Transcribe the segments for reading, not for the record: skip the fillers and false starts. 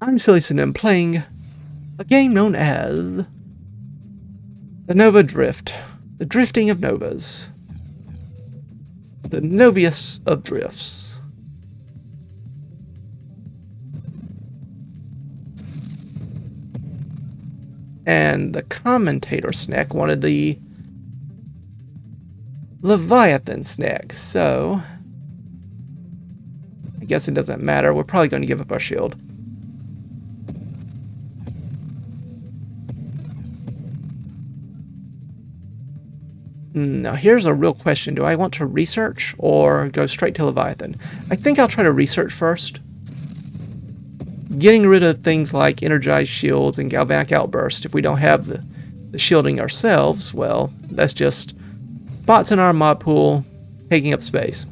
I'm SillyPseudonym playing a game known as the Nova Drift. The drifting of novas. The noviest of drifts. And the Commentator Snek wanted the Leviathan Snek, so I guess it doesn't matter. We're probably going to give up our shield. Now here's a real question. Do I want to research or go straight to Leviathan? I think I'll try to research first. Getting rid of things like energized shields and galvanic outburst, if we don't have the shielding ourselves, well, that's just spots in our mod pool taking up space.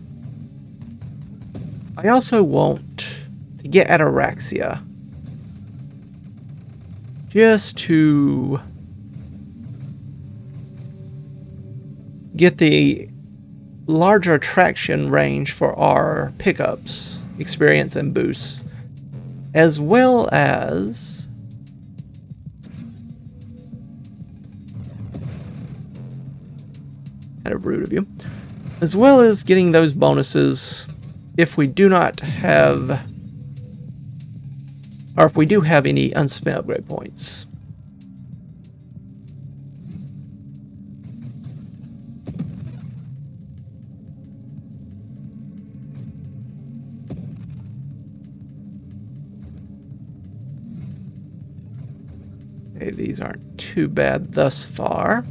I also want to get Ataraxia. Just to get the larger attraction range for our pickups, experience, and boosts, as well as kind of rude of you, as well as getting those bonuses if we do not have, or if we do have any unspent upgrade points. Okay, these aren't too bad thus far.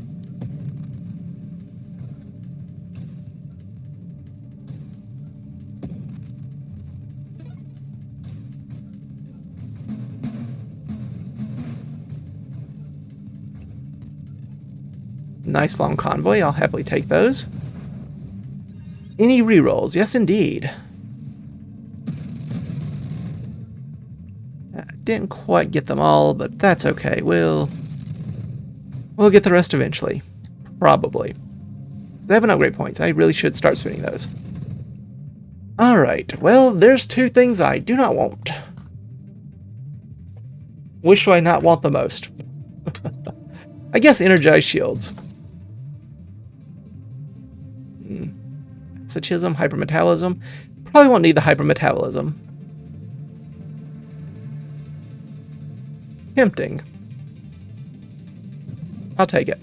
Nice long convoy, I'll happily take those. Any rerolls? Yes, indeed. Didn't quite get them all, but that's okay. We'll get the rest eventually. Probably. 7 upgrade points. I really should start spending those. Alright, well, there's 2 things I do not want. Which do I not want the most? I guess energized shields. Satism, hypermetabolism. Probably won't need the hypermetabolism. Tempting. I'll take it.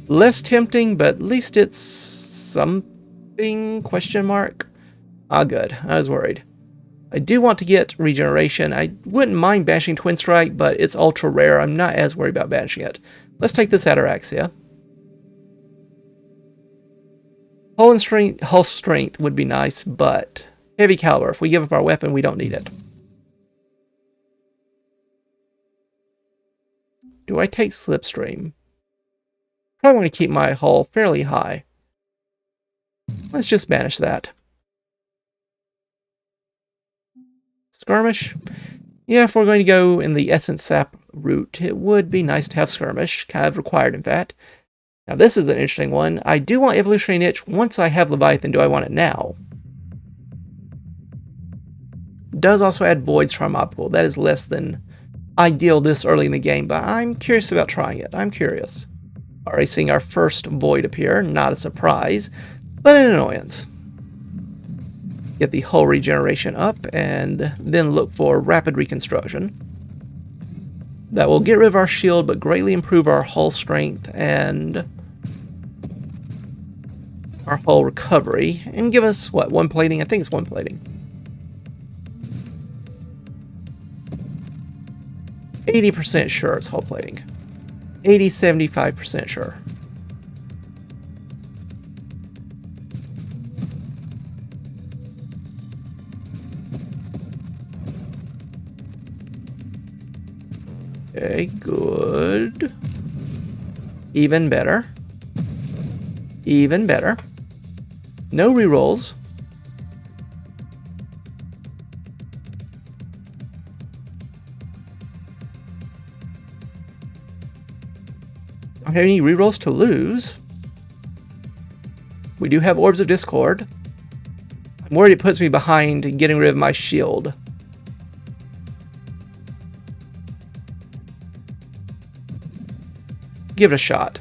Less tempting, but at least it's something, question mark. Ah, good. I was worried. I do want to get regeneration. I wouldn't mind banishing Twin Strike, but it's ultra rare. I'm not as worried about banishing it. Let's take this Ataraxia. Hull strength would be nice, but heavy caliber. If we give up our weapon, we don't need it. Do I take Slipstream? Probably want to keep my hull fairly high. Let's just banish that. Skirmish? Yeah, if we're going to go in the Essence Sap route, it would be nice to have Skirmish. Kind of required, in fact. Now this is an interesting one. I do want Evolutionary Niche once I have Leviathan. Do I want it now? Does also add voids to our mob pool. That is less than ideal this early in the game, but I'm curious about trying it. I'm curious. Already seeing our first void appear. Not a surprise, but an annoyance. Get the hull regeneration up and then look for rapid reconstruction. That will get rid of our shield, but greatly improve our hull strength and our hull recovery. And give us, what, 1 plating? I think it's 1 plating. 80% sure it's hull plating. 75% sure. Okay, good. Even better. Even better. No rerolls. Don't have any rerolls to lose. We do have Orbs of Discord. I'm worried it puts me behind getting rid of my shield. give it a shot.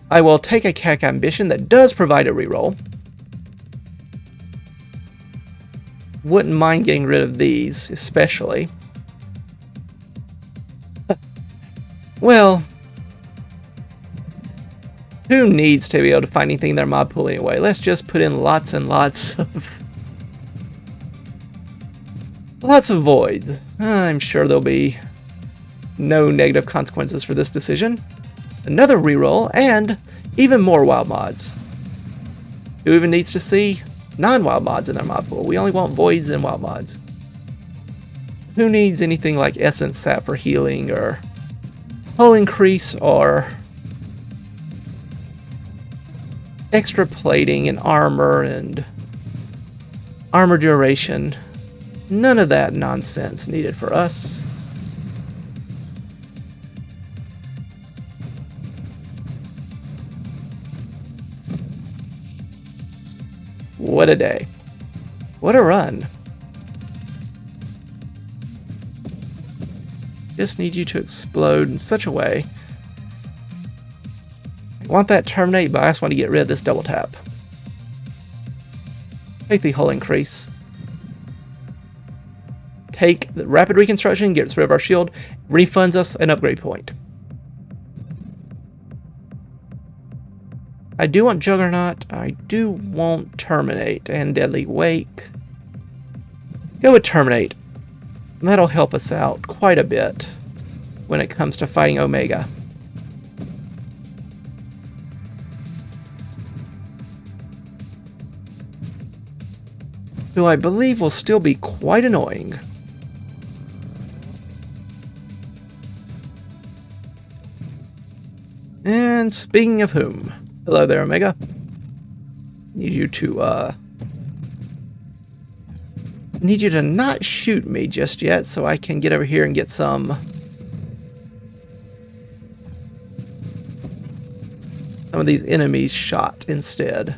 I will take a CAC ambition that does provide a reroll. Wouldn't mind getting rid of these, especially. Well, who needs to be able to find anything in their mob pool anyway? Let's just put in lots and lots of voids. I'm sure there'll be no negative consequences for this decision. Another reroll, and even more wild mods. Who even needs to see non-wild mods in their mod pool? We only want voids and wild mods. Who needs anything like essence sap for healing, or hull increase, or extra plating and armor and armor duration? None of that nonsense needed for us. What a day. What a run. Just need you to explode in such a way. I want that terminate, but I just want to get rid of this double tap. Take the hull increase. Take the rapid reconstruction, gets rid of our shield, refunds us an upgrade point. I do want Juggernaut, I do want Terminate and Deadly Wake. Go with Terminate. That'll help us out quite a bit when it comes to fighting Omega. Who I believe will still be quite annoying. And speaking of whom, hello there, Omega. Need you to not shoot me just yet, so I can get over here and get some of these enemies shot instead.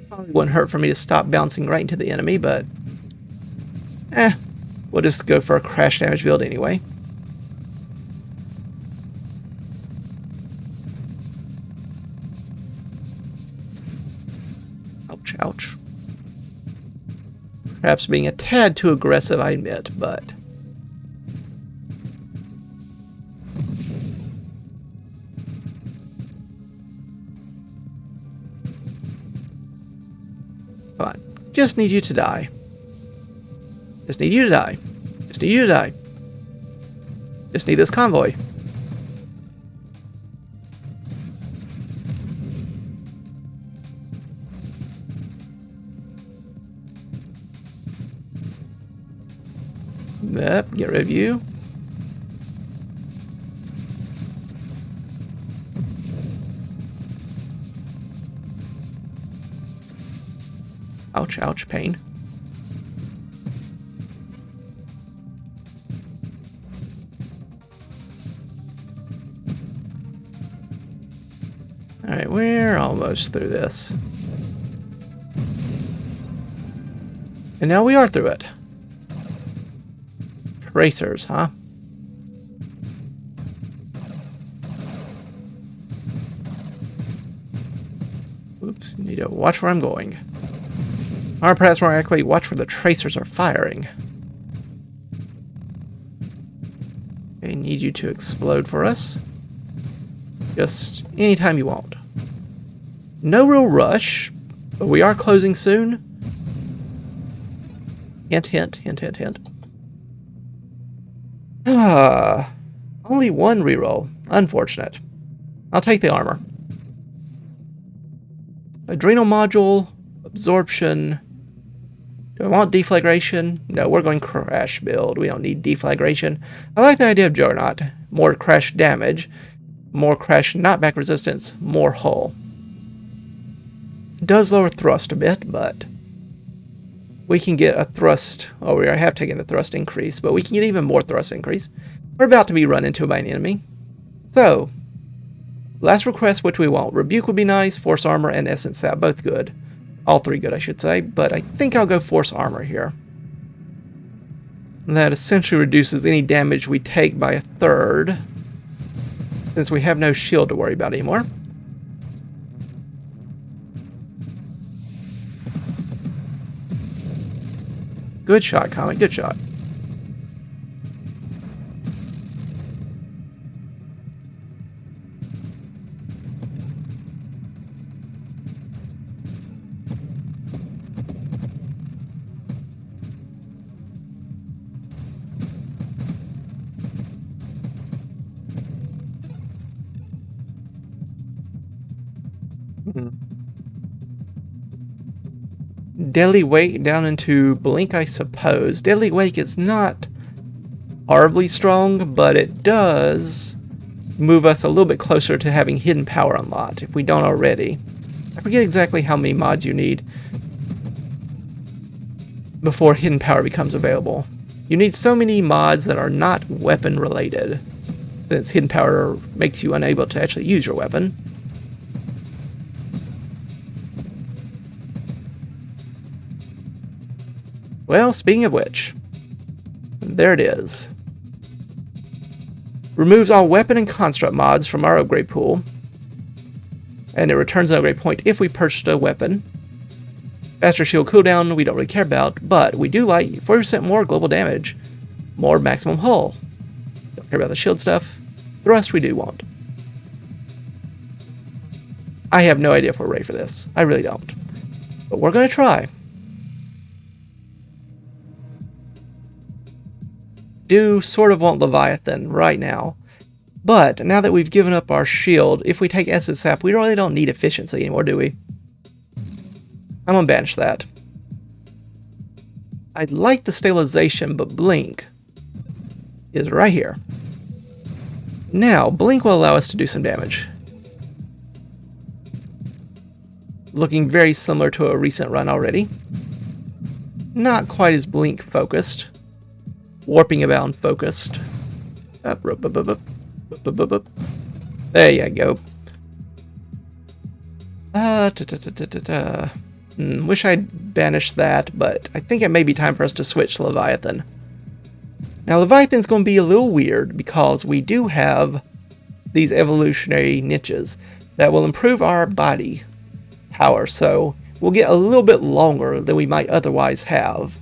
Probably wouldn't hurt for me to stop bouncing right into the enemy, but we'll just go for a crash damage build anyway. Ouch, ouch. Perhaps being a tad too aggressive, I admit, but come on. Just need you to die. Just need you to die. Just need you to die. Just need this convoy. Yep, get rid of you. Ouch, ouch, pain. Alright, we're almost through this. And now we are through it. Tracers, huh? Oops, need to watch where I'm going. Or perhaps more accurately, watch where the tracers are firing. I need you to explode for us. Just anytime you want. No real rush, but we are closing soon. Hint, hint, hint, hint, hint. Only one reroll. Unfortunate. I'll take the armor. Adrenal module, absorption. Do I want deflagration? No, we're going crash build. We don't need deflagration. I like the idea of Juggernaut. More crash damage, more crash knockback resistance, more hull. It does lower thrust a bit, but we can get a thrust. Oh, we have taken the thrust increase, but we can get even more thrust increase. We're about to be run into by an enemy. So, last request, what do we want? Rebuke would be nice, Force Armor, and Essence Sap, both good. All three good, I should say, but I think I'll go Force Armor here. And that essentially reduces any damage we take by a third, since we have no shield to worry about anymore. Good shot, Comet, good shot. Deadly Wake down into Blink, I suppose. Deadly Wake is not horribly strong, but it does move us a little bit closer to having Hidden Power unlocked, if we don't already. I forget exactly how many mods you need before Hidden Power becomes available. You need so many mods that are not weapon related, since Hidden Power makes you unable to actually use your weapon. Well, speaking of which, there it is. Removes all weapon and construct mods from our upgrade pool, and it returns an upgrade point if we purchased a weapon. Faster shield cooldown we don't really care about, but we do like 40% more global damage, more maximum hull. Don't care about the shield stuff. Thrust we do want. I have no idea if we're ready for this. I really don't. But we're going to try. Do sort of want Leviathan right now, but now that we've given up our shield, if we take Essence Sap, we really don't need efficiency anymore, do we? I'm gonna banish that. I'd like the stabilization, but Blink is right here. Now, Blink will allow us to do some damage. Looking very similar to a recent run already. Not quite as Blink focused. Warping Abound focused. There you go. Wish I'd banished that, but I think it may be time for us to switch to Leviathan. Now Leviathan's going to be a little weird because we do have these evolutionary niches that will improve our body power, so we'll get a little bit longer than we might otherwise have.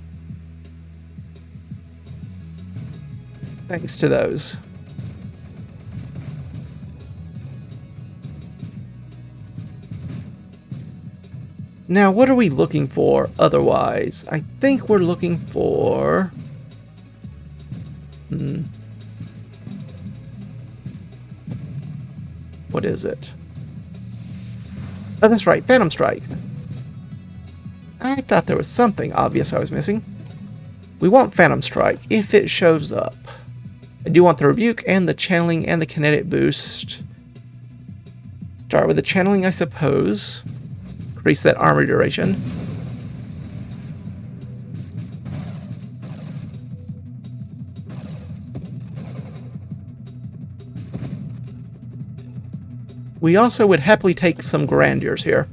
Thanks to those. Now, what are we looking for otherwise? I think we're looking for... What is it? Oh, that's right, Phantom Strike. I thought there was something obvious I was missing. We want Phantom Strike if it shows up. I do want the Rebuke and the Channeling and the Kinetic Boost. Start with the Channeling, I suppose. Increase that armor duration. We also would happily take some Grandeurs here.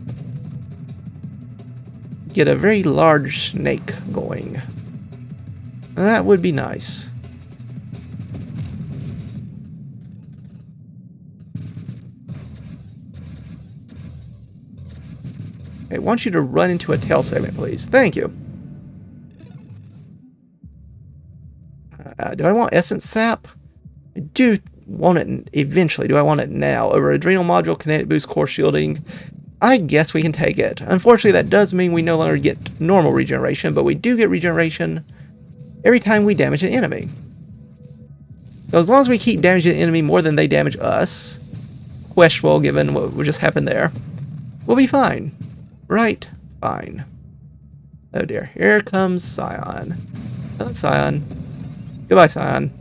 Get a very large snake going. That would be nice. I want you to run into a tail segment, please. Thank you. Do I want Essence Sap? I do want it eventually. Do I want it now? Over Adrenal Module, Kinetic Boost, Core Shielding. I guess we can take it. Unfortunately, that does mean we no longer get normal regeneration, but we do get regeneration every time we damage an enemy. So as long as we keep damaging the enemy more than they damage us, questionable given what just happened there, we'll be fine. Right, fine. Oh dear, here comes Scion. Hello, Scion. Goodbye, Scion.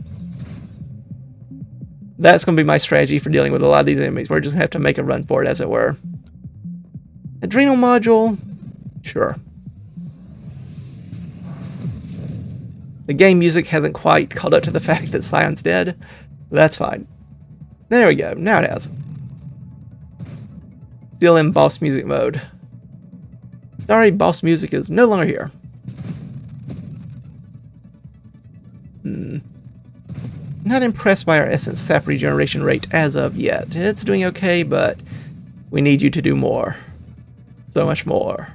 That's going to be my strategy for dealing with a lot of these enemies. We're just going to have to make a run for it, as it were. Adrenal Module? Sure. The game music hasn't quite caught up to the fact that Scion's dead. That's fine. There we go, now it has. Still in boss music mode. Sorry, boss music is no longer here. Not impressed by our essence sap regeneration rate as of yet. It's doing okay, but we need you to do more. So much more.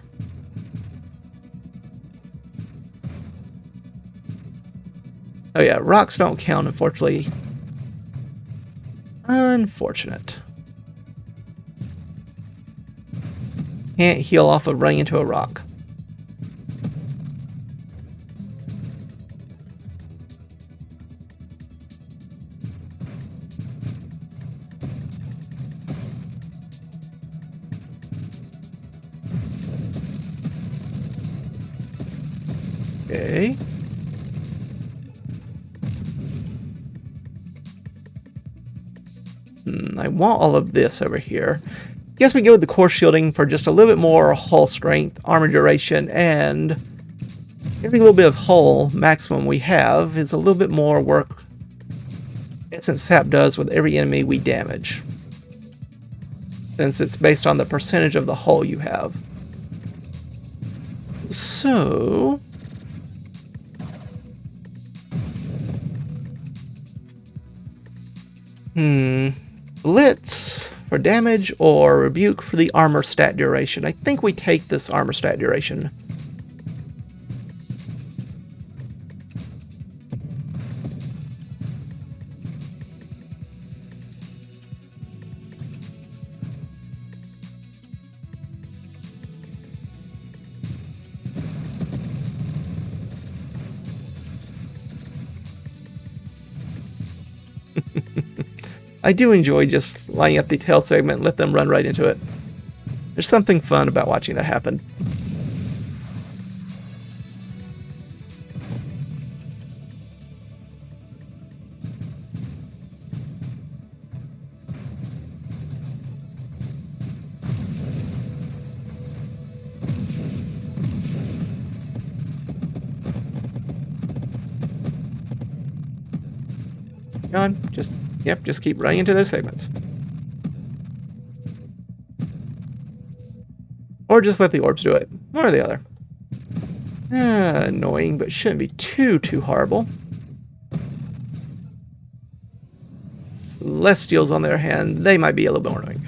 Oh yeah, rocks don't count, unfortunately. Unfortunate. Can't heal off of running into a rock. Okay. I want all of this over here. Guess we go with the core shielding for just a little bit more hull strength, armor duration, and every little bit of hull maximum we have is a little bit more work Essence Sap does with every enemy we damage, since it's based on the percentage of the hull you have. So Blitz for damage or Rebuke for the armor stat duration. I think we take this armor stat duration. I do enjoy just lining up the tail segment and let them run right into it. There's something fun about watching that happen. Go on, just keep running into those segments. Or just let the orbs do it. One or the other. Annoying, but shouldn't be too horrible. Celestials, on the other hand, they might be a little bit more annoying.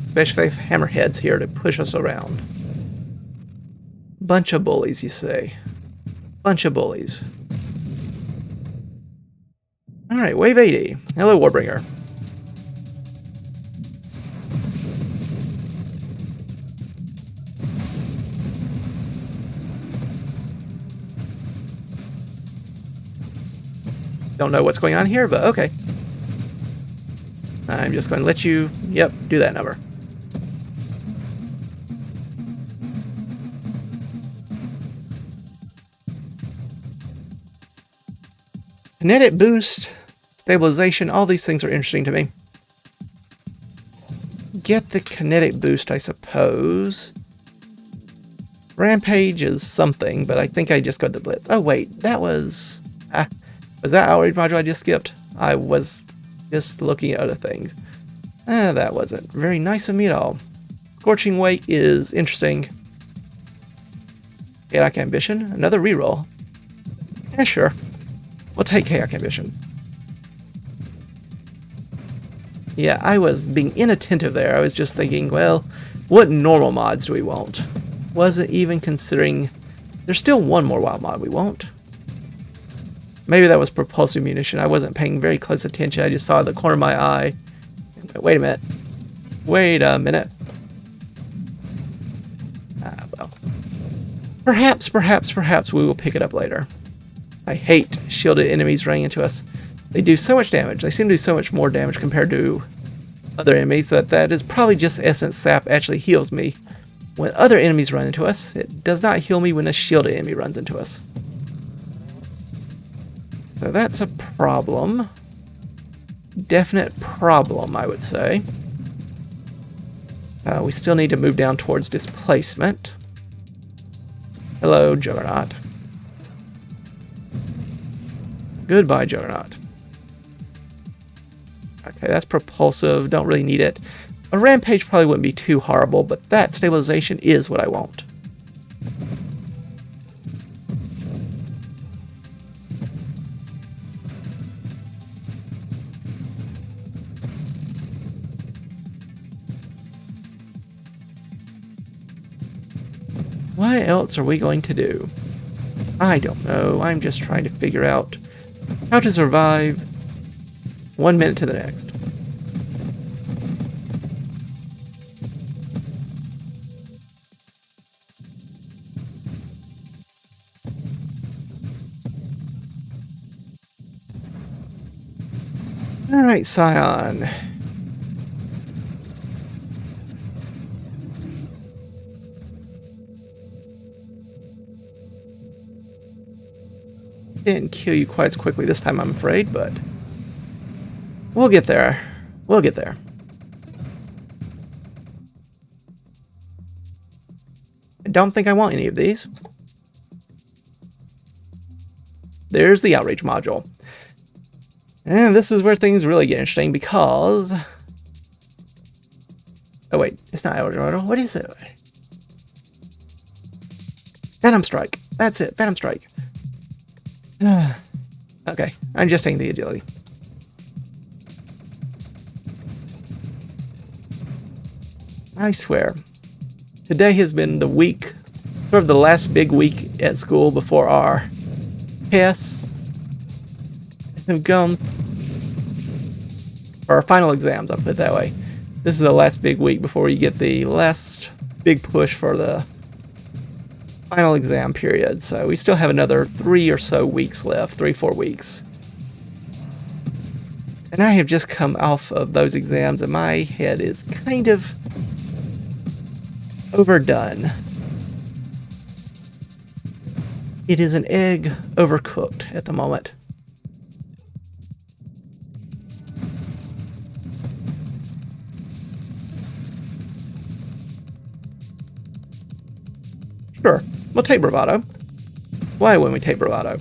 Especially if hammerheads here to push us around. Bunch of bullies, you say. Bunch of bullies. Alright, wave 80. Hello, Warbringer. Don't know what's going on here, but okay. I'm just going to let you, do that number. Kinetic boost, stabilization, all these things are interesting to me. Get the kinetic boost, I suppose. Rampage is something, but I think I just got the blitz. Oh wait, that was... was that outrage module I just skipped? I was just looking at other things. That wasn't very nice of me at all. Scorching Wake is interesting. Chaotic Ambition, another reroll. Yeah, sure. We'll take Chaotic Ambition. Yeah, I was being inattentive there. I was just thinking, well, what normal mods do we want? Wasn't even considering... There's still one more wild mod we want. Maybe that was propulsive munition. I wasn't paying very close attention. I just saw the corner of my eye. Wait a minute. Wait a minute. Well. Perhaps we will pick it up later. I hate shielded enemies running into us. They do so much damage. They seem to do so much more damage compared to other enemies that is probably just Essence Sap actually heals me. When other enemies run into us, it does not heal me when a shielded enemy runs into us. So that's a problem. Definite problem, I would say. We still need to move down towards Displacement. Hello, Juggernaut. Goodbye, Juggernaut. Okay, that's propulsive. Don't really need it. A rampage probably wouldn't be too horrible, but that stabilization is what I want. What else are we going to do? I don't know. I'm just trying to figure out how to survive 1 minute to the next. Alright, Scion. Didn't kill you quite as quickly this time, I'm afraid, but we'll get there. We'll get there. I don't think I want any of these. There's the outreach module. And this is where things really get interesting because... Oh wait, it's not outreach module. What is it? Phantom Strike. That's it, Phantom Strike. Okay, I'm just taking the agility. I swear, today has been the week, sort of the last big week at school before our tests have gone, or our final exams, I'll put it that way. This is the last big week before you get the last big push for the final exam period, so we still have another 3 or so weeks left, 3-4 weeks. And I have just come off of those exams and my head is kind of overdone. It is an egg overcooked at the moment. Sure. We'll take Bravado. Why wouldn't we take Bravado?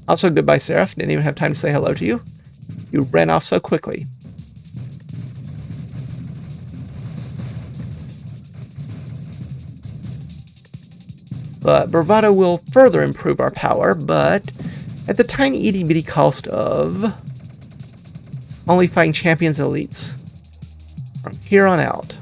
Also, goodbye, Seraph. Didn't even have time to say hello to you. You ran off so quickly. But Bravado will further improve our power, but at the tiny itty-bitty cost of only fighting champions and elites. From here on out.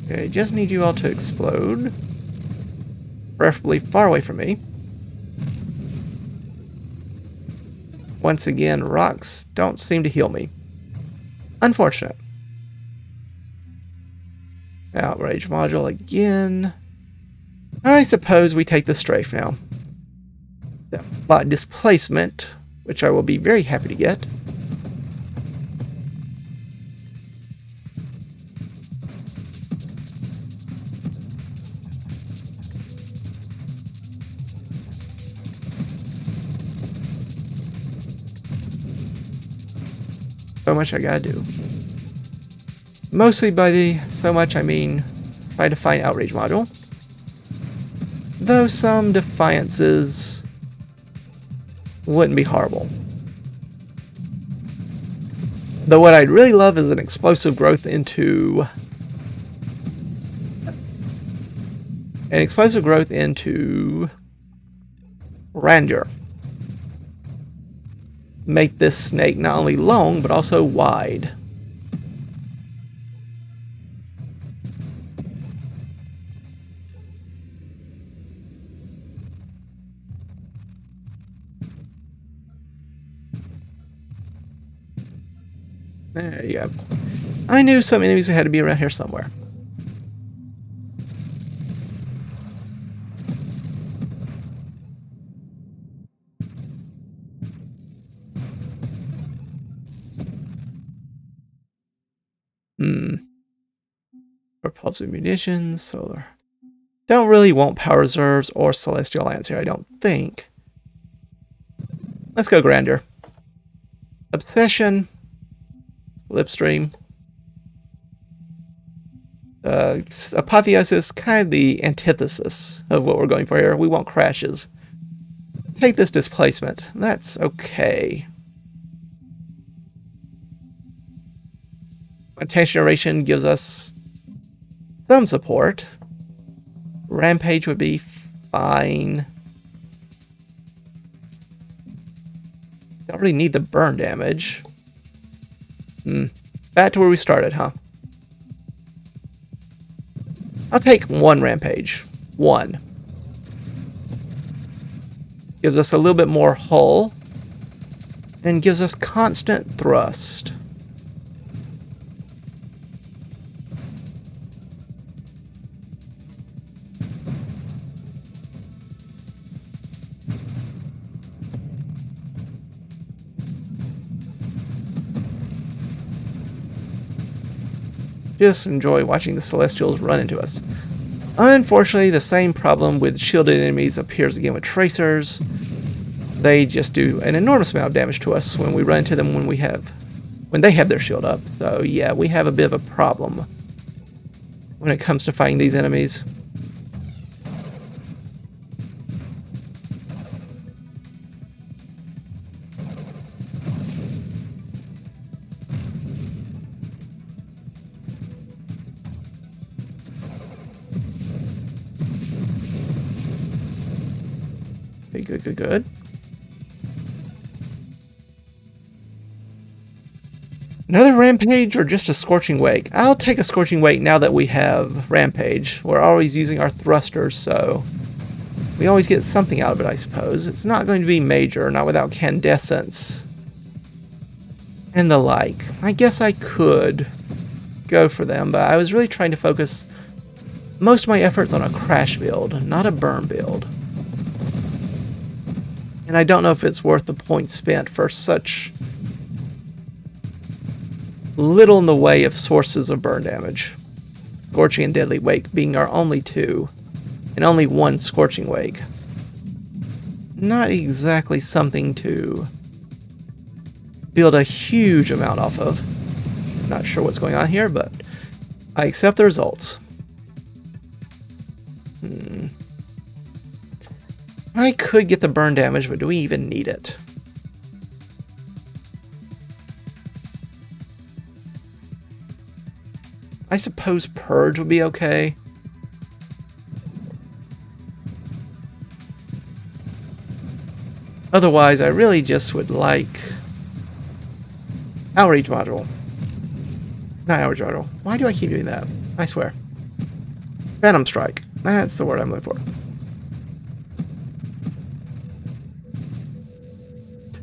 Okay, just need you all to explode. Preferably far away from me. Once again, rocks don't seem to heal me. Unfortunate. Outrage module again. I suppose we take the strafe now. Displacement, which I will be very happy to get. So much I gotta do. Mostly by the so much I mean try to find outrage module. Though some defiances wouldn't be horrible. Though what I'd really love is an explosive growth into Ranger. Make this snake not only long, but also wide. There you go. I knew some enemies had to be around here somewhere. Propulsive munitions, solar. Don't really want power reserves or celestial lance here, I don't think. Let's go Grandeur. Obsession. Slipstream. Apotheosis, kind of the antithesis of what we're going for here. We want crashes. Take this displacement. That's okay. Attention generation gives us some support. Rampage would be fine. Don't really need the burn damage. Back to where we started, huh? I'll take one Rampage. One. Gives us a little bit more hull. And gives us constant thrust. Just enjoy watching the Celestials run into us. Unfortunately, the same problem with shielded enemies appears again with Tracers. They just do an enormous amount of damage to us when we run into them when they have their shield up. So yeah, we have a bit of a problem when it comes to fighting these enemies. Okay, good. Another Rampage or just a Scorching Wake? I'll take a Scorching Wake now that we have Rampage. We're always using our thrusters, so we always get something out of it, I suppose. It's not going to be major, not without Candescence and the like. I guess I could go for them, but I was really trying to focus most of my efforts on a crash build, not a burn build. And I don't know if it's worth the points spent for such little in the way of sources of burn damage. Scorching and Deadly Wake being our only two, and only one Scorching Wake. Not exactly something to build a huge amount off of. Not sure what's going on here, but I accept the results. I could get the burn damage, but do we even need it? I suppose Purge would be okay. Otherwise, I really just would like Outreach Module. Not Outreach Module. Why do I keep doing that? I swear. Phantom Strike. That's the word I'm looking for.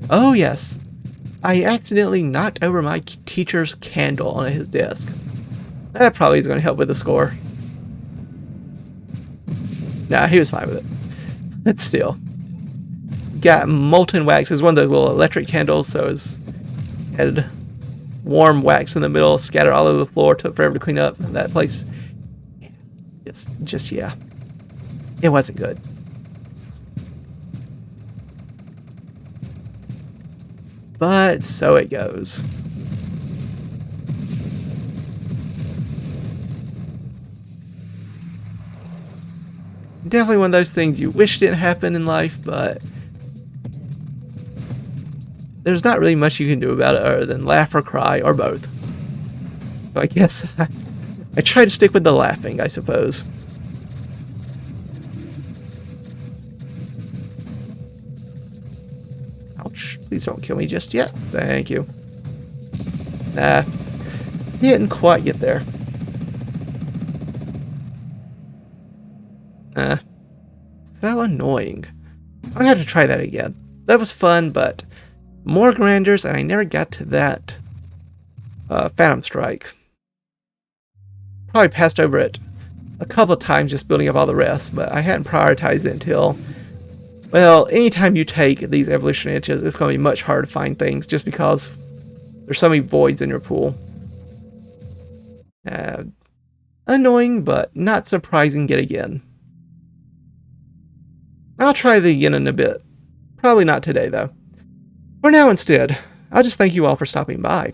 Oh yes, I accidentally knocked over my teacher's candle on his desk. That probably is going to help with the score. Nah, he was fine with it. But still. Got molten wax. It's one of those little electric candles, so it had warm wax in the middle, scattered all over the floor, took forever to clean up. That place, just yeah. It wasn't good. But so it goes. Definitely one of those things you wish didn't happen in life, but there's not really much you can do about it other than laugh or cry, or both. So I guess I try to stick with the laughing, I suppose. Ouch. Please don't kill me just yet. Thank you. Nah. Didn't quite get there. So annoying. I'm gonna have to try that again. That was fun, but more grandeurs, and I never got to that Phantom Strike. Probably passed over it a couple of times just building up all the rest, but I hadn't prioritized it until, well, anytime you take these evolution inches, it's going to be much harder to find things just because there's so many voids in your pool. Annoying, but not surprising yet again. I'll try it again in a bit. Probably not today, though. For now instead, I'll just thank you all for stopping by.